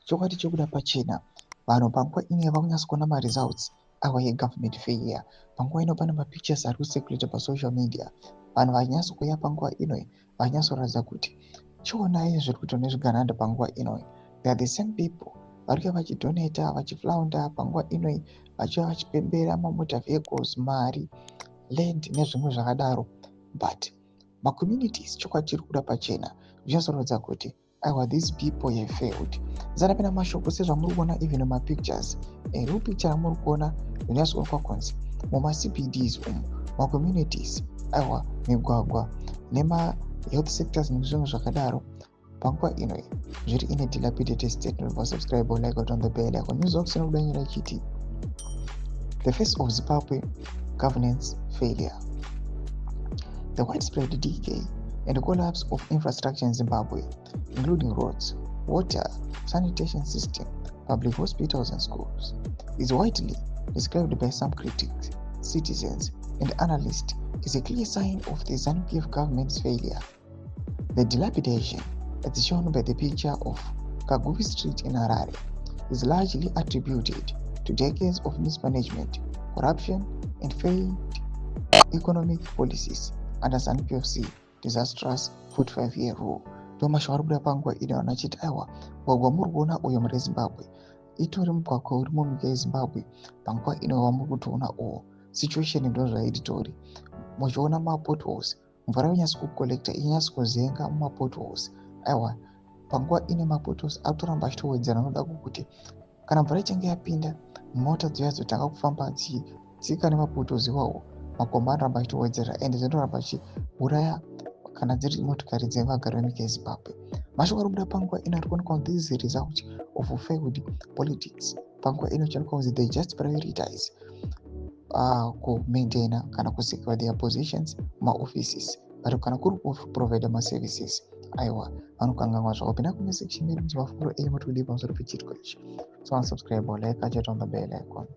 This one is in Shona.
chokwadi chokuda pachena. Vanhu panguva ino vakunyasa kuona results ava government failure. Panguva ino pane pictures ari kucirculate social media. Vanhu vachinyasa kuuya panguva ino vachinyasa kuratidza kuti chionai zviri kuita nezvigananda panguva ino. They are the same people vari vachidonata vachiflaunda panguva ino vachiva vachipembera mamotor vehicles, mari, land nezvimwe zvakadaro. But communities chokwadi chiri kuda pachena zvichazoratidza kuti aiwa these people have failed. Zanapena mashoko sezvamuri kuona even mapictures. Real picture amuri kuona zvinyasoonekwa kunzi muma-CBDs communities aiwa migwagwa health sectors nezvimwe zvakadaro panguva ino zviri in a dilapidated state. Subscribe or like on the bell icon. News box inokudanyira chiti the face of Zimbabwe governance failure. The widespread decay and the collapse of infrastructure in Zimbabwe, including roads, water, sanitation system, public hospitals and schools, is widely described by some critics, citizens, and analysts as a clear sign of the ZANU-PF government's failure. The dilapidation, as shown by the picture of Kaguvi Street in Harare, is largely attributed to decades of mismanagement, corruption, and failed economic policies under ZANU-PF's disastrous 45-year rule. Ndomashwari kuda panguva ino vanachiti aiwa mugwagwa muri kuona uyo muri Zimbabwe itori mugwagwa uri munyika yeZimbabwe. Panguva ino wamuri kutoona uwo situation ndo zvaitori muchiona mapotholes mvura inyasi kukolekta inyasi kuzenga mumapotholes. Aiwa panguva ine mapotholes atoramba achitowedzana noda kuti kana mvura ichange yapinda mota dziyazotanga kufamba dzika nemapotholes iwawo makomba anoramba achitowedzera ende zvinoramba chiuraya kana dziri motokari dzevagari venyika yeZimbabwe. Mashoko ari kubuda panguva ino ari kuonekwa kuti this is a result of failed politics. Panguva ino chinoonekwa kuti they just prioritize kumaintaina kana kusecure their positions maoffices, but kana kuri kuprovide maservices aiwa vanokanganwa zvavo. Pinda kuma section yedu kuti mafunguro enyu muri kudii pamusoro pechiriko ichi. So unsubscribe or like, catch it on the bell icon.